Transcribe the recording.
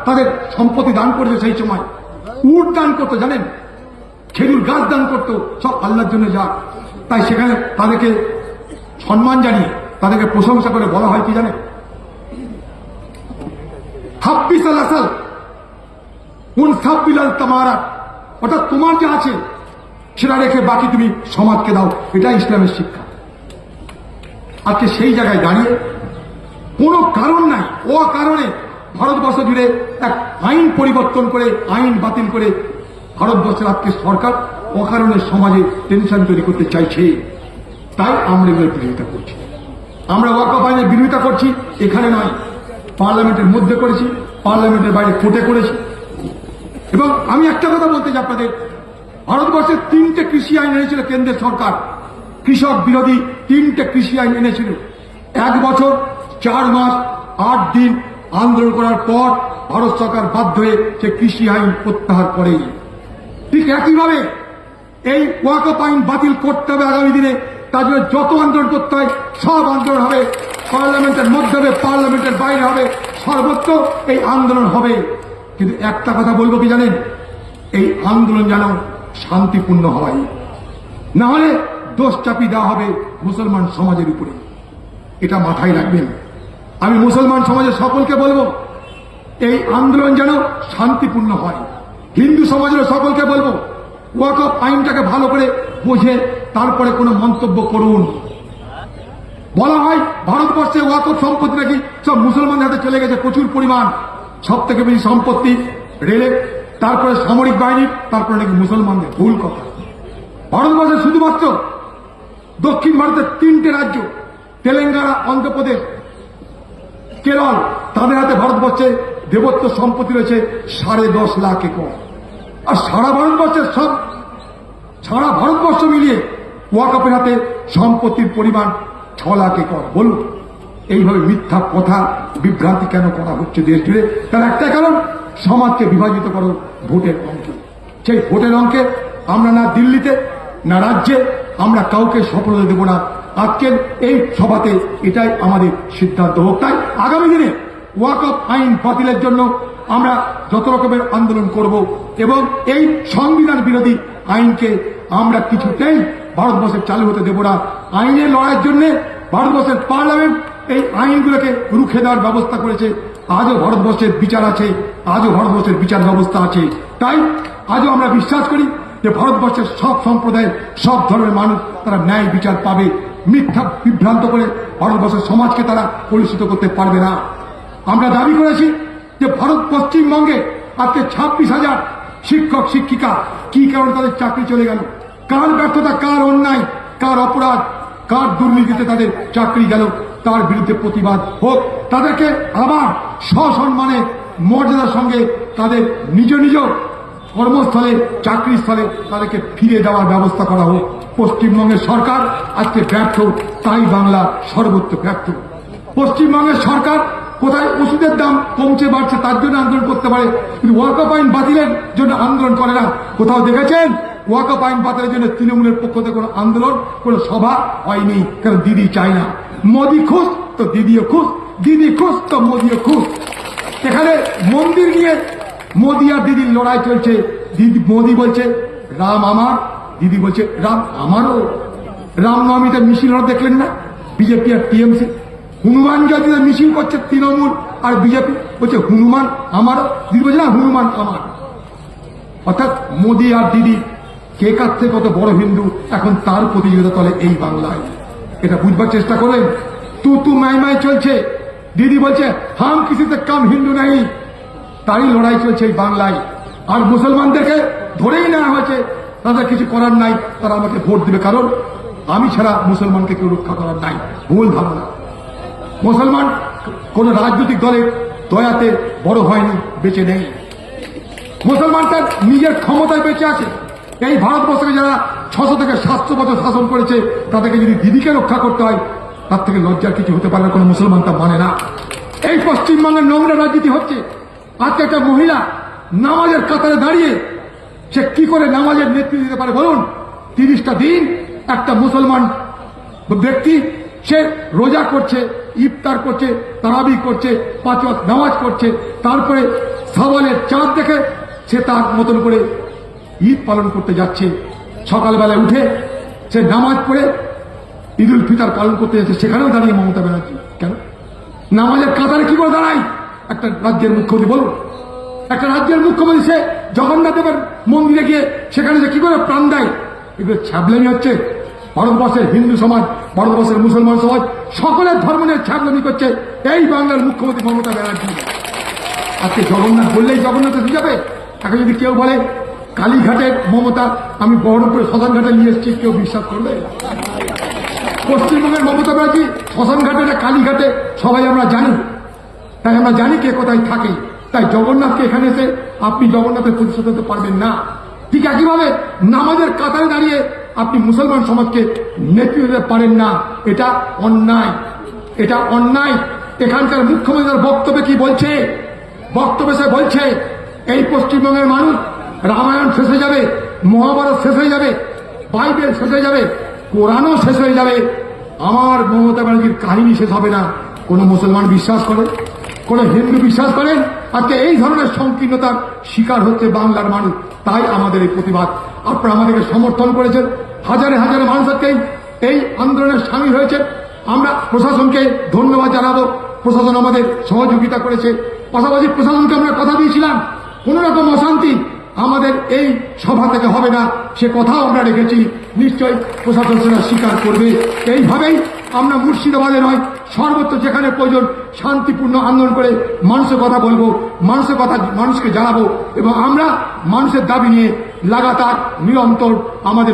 তাদের সম্পত্তি দান করেছে সেই সময়। উট দান করতো, জানেন, খেজুর গাছ দান করতো, সব আল্লাহর জন্য যা। তাই সেখানে তাদেরকে সম্মান জানিয়ে, তাদেরকে প্রশংসা করে বলা হয় কি জানেন, হাব্বিস আল আসাল উন সাব্বিলাল তামারা, অর্থাৎ তোমার যা আছে সেটা রেখে বাকি তুমি সমাজকে দাও। এটা ইসলামের শিক্ষা। আজকে সেই জায়গায় দাঁড়িয়ে কোনো কারণ নাই, অকারণে ভারতবর্ষ জুড়ে এক আইন পরিবর্তন করে, আইন বাতিল করে ভারতবর্ষের আজকে সরকার অকারণে সমাজে টেনশন তৈরি করতে চাইছে। তাই আমরা এগুলোর বিরোধিতা করছি। আমরা ওয়াকফ আইনের বিরোধিতা করছি, এখানে নয়, পার্লামেন্টের মধ্যে করেছি, পার্লামেন্টের বাইরে কোর্টে করেছি। এবং আমি একটা কথা বলতে চাই আপনাদের, ভারতবর্ষের 3টে কৃষি আইন এনেছিল কেন্দ্রের সরকার, কৃষক বিরোধী 3টে কৃষি আইন এনেছিল। 1 বছর 4 মাস 8 দিন আন্দোলন করার পর ভারত সরকার বাধ্য হয়ে সে কৃষি আইন প্রত্যাহার করে। ঠিক একইভাবে এই ওয়াকফ আইন বাতিল করতে হবে আগামী দিনে। তার জন্য যত আন্দোলন করতে হয় সব আন্দোলন হবে, পার্লামেন্টের মধ্যে হবে, পার্লামেন্টের বাইরে হবে, সর্বত্র এই আন্দোলন হবে। কিন্তু একটা কথা বলবো কি জানেন, এই আন্দোলন যেন শান্তিপূর্ণ হয়, না হলে দোষ চাপিয়ে দেওয়া হবে মুসলমান সমাজের উপরে। এটা মাথায় রাখবেন। আমি মুসলমান সমাজের সকলকে বলবো, এই আন্দোলন যেন শান্তিপূর্ণ হয়। হিন্দু সমাজের সকলকে বলবো, ওয়াকফ আইনটাকে ভালো করে বুঝে তারপরে কোনো মন্তব্য করুন। বলা হয় ভারতবর্ষে ওয়াকফ সম্পত্তি নাকি সব মুসলমানদের হাতে চলে গেছে প্রচুর পরিমাণ, সব থেকে বেশি সম্পত্তি রেলে, তারপরে সামরিক বাহিনীর, তারপরে নাকি মুসলমানদের। ভুল কথা। ভারতবর্ষে শুধুমাত্র দক্ষিণ ভারতের 3টে রাজ্য, তেলেঙ্গানা, অন্ধ্রপ্রদেশ, কেরল, তাদের হাতে ভারতবর্ষে দেবত্ব সম্পত্তি রয়েছে 10.5 লাখ একর। আর সারা ভারতবর্ষ মিলিয়ে ওয়াকফের হাতে সম্পত্তির পরিমাণ 6 লাখ একর। বলুন, এইভাবে মিথ্যা কথা, বিভ্রান্তি কেন করা হচ্ছে দেশ জুড়ে? তার একটা কারণ, সমাজকে বিভাজিত করো ভোটের অঙ্কে। সেই ভোটের অঙ্কে আমরা না দিল্লিতে না রাজ্যে আমরা কাউকে সফলতা দেব না। আজকের এই সভাতে এটাই আমাদের সিদ্ধান্ত হোক। তাই আগামী দিনে ওয়াকফ আইন বাতিলের জন্য আমরা যত রকমের আন্দোলন করব এবং এই সংবিধান বিরোধী আইনকে আমরা কিছুতেই ভারতবর্ষে চালু হতে দেব না। আইনের লড়াইয়ের জন্য ভারতবর্ষের পার্লামেন্ট এই আইনগুলোকে রুখে দেওয়ার ব্যবস্থা করেছে। আজও ভারতবর্ষের বিচার আছে, আজও ভারতবর্ষের বিচার ব্যবস্থা আছে। তাই আজও আমরা বিশ্বাস করি যে ভারতবর্ষের সব সম্প্রদায়ের, সব ধর্মের মানুষ তারা ন্যায় বিচার পাবে। মিথ্যা বিভ্রান্ত করে ভারতবর্ষের সমাজকে তারা কলুষিত করতে পারবে না। আমরা দাবি করেছি যে ভারত পশ্চিমবঙ্গে আজকে 26,000 শিক্ষক শিক্ষিকা কি কারণে তাদের চাকরি চলে গেল, কার ব্যর্থতা, কার অন্যায়, কার অপরাধ, কার দুর্নীতিতে তাদের চাকরি গেল, তার বিরুদ্ধে প্রতিবাদ হোক। তাদেরকে আবার সসম্মানে মর্যাদার সঙ্গে তাদের নিজ নিজ কর্মস্থলে, চাকরিস্থলে তাদেরকে ফিরে দেওয়ার ব্যবস্থা করা হোক। পশ্চিমবঙ্গের সরকার আজকে ব্যর্থ, তাই বাংলা সর্বত্র ব্যর্থ। পশ্চিমবঙ্গের সরকার কোথায় ওষুধের দাম কমছে বাড়ছে তার জন্য আন্দোলন করতে পারে, কিন্তু ওয়াকফ আইন বাতিলের জন্য আন্দোলন করে না। কোথাও দেখেছেন ওয়াকফ আইন বাতিলের জন্য তৃণমূলের পক্ষ থেকে কোনো আন্দোলন, কোনো সভা হয়নি? কারণ দিদি চায় না। মোদি খুশ তো দিদিও খুশ, দিদি খুশ তো মোদিও খুশ। এখানে মন্দির নিয়ে মোদি আর দিদির লড়াই চলছে। মোদি বলছে রাম আমার, দিদি বলছে রাম আমারও। রামনবমীতে মিছিল হলো দেখলেন না? বিজেপি আর টিএমসি। হনুমান জয়ন্তীতে মিছিল করছে তৃণমূল আর বিজেপি, বলছে হনুমান আমারও, দিদি বলছে না হনুমান আমার। অর্থাৎ মোদি আর দিদি কে কার থেকে কত বড় হিন্দু, এখন তার প্রতিযোগিতা চলে এই বাংলায়। এটা বুঝবার চেষ্টা করলেন? তু মাই চলছে। দিদি বলছে হাম কিসিতে কম হিন্দু নেই, তারই লড়াই চলছে এই বাংলায়। আর মুসলমানদেরকে ধরেই নেওয়া হয়েছে, তাদের কিছু করার নাই, তারা আমাকে ভোট দিবে, কারণ আমি ছাড়া মুসলমানকে কেউ রক্ষা করার নাই। ভুল ধারণা। মুসলমান কোন রাজনৈতিক দলের দয়াতে বড় হয়নি, বেঁচে নেই। মুসলমান তার নিজের ক্ষমতায় বেঁচে আছে। এই ভারতবর্ষকে যারা 600 থেকে 700 বছর শাসন করেছে, তাদেরকে যদি দিদিকে রক্ষা করতে হয়, তার থেকে লজ্জার কিছু হতে পারে না। কোন মুসলমান তা মানে না। এই পশ্চিমবঙ্গের নোংরা রাজনীতি হচ্ছে। আজকে একটা মহিলা নামাজের কাতারে দাঁড়িয়ে সে কি করে নামাজের নেতৃত্ব দিতে পারে বলুন? 30টা দিন একটা মুসলমান ব্যক্তি সে রোজা করছে, ইফতার করছে, তারাবি করছে, 5 ওয়াক্ত নামাজ করছে, তারপরে সওয়ালের চাঁদ দেখে সে তার মতন করে ঈদ পালন করতে যাচ্ছে। সকালবেলায় উঠে সে নামাজ পড়ে ঈদ উল ফিতর পালন করতে যাচ্ছে, সেখানেও দাঁড়িয়ে মমতা ব্যানার্জি কেন? নামাজের কাতারে কি করে দাঁড়ায় একটা রাজ্যের মুখ্যমন্ত্রী? বলুন, একটা রাজ্যের মুখ্যমন্ত্রী সে জগন্নাথ দেবের মন্দিরে গিয়ে সেখানে যে কি করে প্রাণ দেয়? এগুলো ছ্যাবলামি হচ্ছে। ভারতবর্ষের হিন্দু সমাজ, ভারতবর্ষের মুসলমান সমাজ সকলের ধর্ম নিয়ে ছ্যাবলামি করছে এই বাংলার মুখ্যমন্ত্রী মমতা ব্যানার্জি। আজকে জগন্নাথ বললেই জগন্নাথে দিয়ে যাবে। এখন যদি কেউ বলে কালীঘাটের মমতা আমি বহরমপুরে শ্মশানঘাটে নিয়ে এসেছি, কেউ বিশ্বাস করবে? পশ্চিমবঙ্গের মমতা ব্যানার্জি শ্মশানঘাটে না কালীঘাটে সবাই আমরা জানি, তাই আমরা জানি কে কোথায় থাকে। তাই জগন্নাথকে এখানে এসে আপনি জগন্নাথের প্রতিষ্ঠা হতে পারবেন না। ঠিক একইভাবে নামাজের কাতারে দাঁড়িয়ে আপনি মুসলমান সমাজকে নেতৃত্ব দিতে পারেন না। এটা অন্যায়, এটা অন্যায়। এখানকার মুখ্যমন্ত্রীর বক্তব্যে কি বলছে? বক্তব্যে সে বলছে এই পশ্চিমবঙ্গের মানুষ রামায়ণ শেষ হয়ে যাবে, মহাভারত শেষ হয়ে যাবে, বাইবেল শেষ হয়ে যাবে, কোরআনও শেষ হয়ে যাবে, আমার মমতা ব্যানার্জির কাহিনী শেষ হবে না। কোন মুসলমান বিশ্বাস করে? কোন হিন্দু বিশ্বাস করেন? আজকে এই ধরনের সংকীর্ণতার শিকার হচ্ছে বাংলার মানুষ। তাই আমাদের এই প্রতিবাদ। আপনারা আমাদেরকে সমর্থন করেছেন, হাজারে হাজারে মানুষ আজকে এই আন্দোলনের সামিল হয়েছে। আমরা প্রশাসনকে ধন্যবাদ জানাবো, প্রশাসন আমাদের সহযোগিতা করেছে। পাশাপাশি প্রশাসনকে আমরা কথা দিয়েছিলাম কোন রকম অশান্তি আমাদের এই সভা থেকে হবে না, সে কথাও আমরা রেখেছি। নিশ্চয়ই প্রশাসন সেটা স্বীকার করবে। এইভাবেই আমরা মুর্শিদাবাদে নয়, সর্বত্র যেখানে প্রয়োজন শান্তিপূর্ণ আন্দোলন করে মানুষের কথা বলবো, মানুষের কথা মানুষকে জানাবো এবং আমরা মানুষের দাবি নিয়ে লাগাতার নিরন্তর আমাদের